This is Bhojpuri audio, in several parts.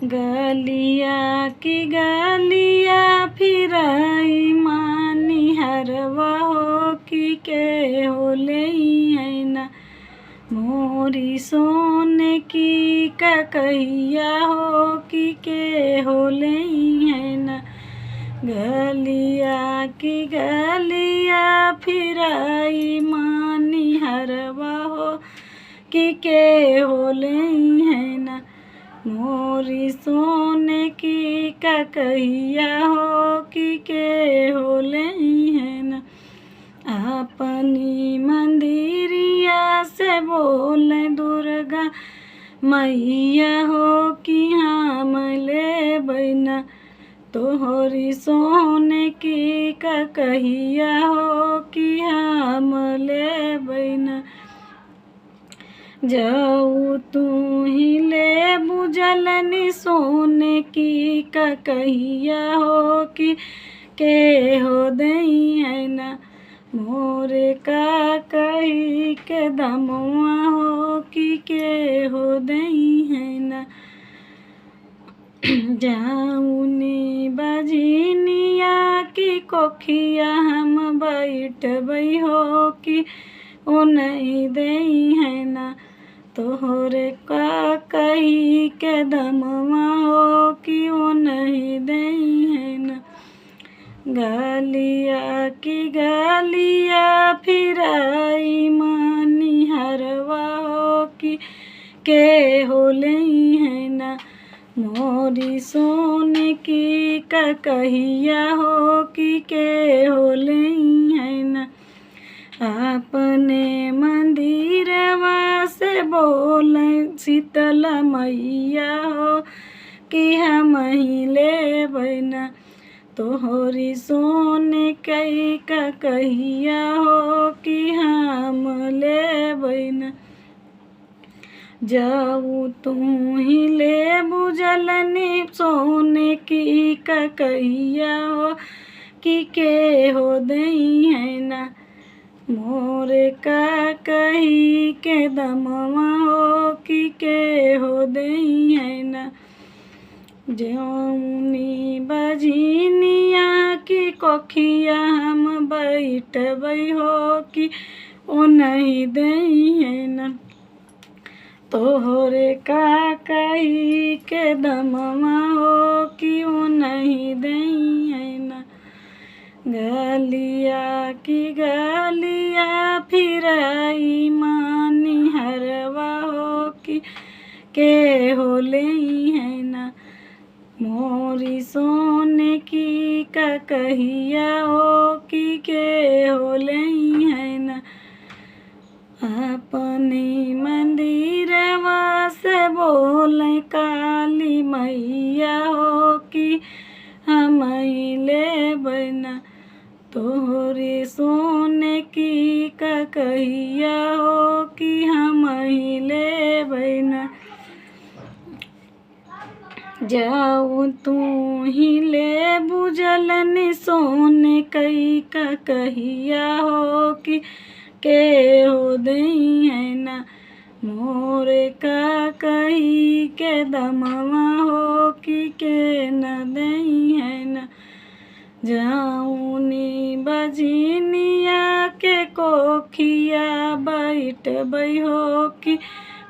गलिया की गलिया फिराई मानी हरवा हो के हो ले है ना। मोरी सोने की ककैया हो के हो ले है ना। गलिया की गलिया फिराई मानी हरवा हो के हो ले है ना। मोरी सोने की ककैया हो के हो ले है ना। अपनी मंदिरिया से बोले दुर्गा मैया हो कि हम ले बैना। तोहरी सोने की ककैया हो कि हम ले बैना। जाऊ तू ही ले बुझलनी सोने की ककैया हो कि के हो दई है ना। मोरे का कही के दमुआ हो कि के हो दई है ना। जाऊनी बजनिया की कोखिया हम बैठबै हो कि ओ नहीं दई है ना। तोहरे का कही के दमवा हो कि ओ नहीं दई है ना। गलिया की गलिया फिराई मानी हरवा हो कि के हो ले है ना। मोरी सोने की ककैया हो कि के हो ले है ना। अपने मंदिरवा से बोले शीतला मैया हो कि हम ही ले बैना। तोहरी सोने कई ककैया हो कि हम ले बैना। जाऊ तू ही ले बुझलनी सोने की ककैया हो कि के हो दई है ना। मोरे का कही के दमवा हो कि के हो दई है ना। जौनी बजनिया की कोखिया हम बैठबै हो कि ओ नहीं दई है ना। तोहरे का कही के दमवा हो कि ओ नहीं दई है ना। गलिया की गलिया फिराई मानी हरवा हो कि के हो ले है ना। मोरी सोने की ककैया हो कि के हो ले है ना। अपनी मंदिरवा से बोले काली मैया हो कि हम ही ले बैना। तोहरे सोने की ककैया हो कि हम ही ले बैना। जाऊ तू ही ले बुझलनी सोने कई ककैया हो कि के हो दई है ना। मोरे का कही के दमवा हो कि के न दई है ना। जाऊनी बजनिया के कोखिया बैठबै हो कि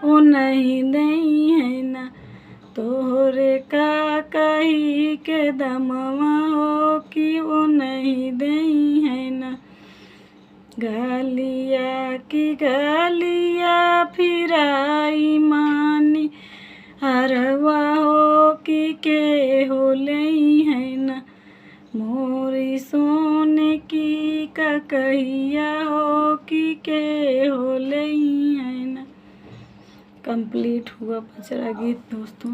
ओ नहीं दई है ना। तोहरे का कही के दमवा हो कि ओ नहीं दई है ना। गलिया की गलिया फिराई मानी हरवा हो कि के हो ले है ना। मोरी सोने की ककैया हो कि के हो ले है ना। कंप्लीट हुआ बजरा गीत दोस्तों।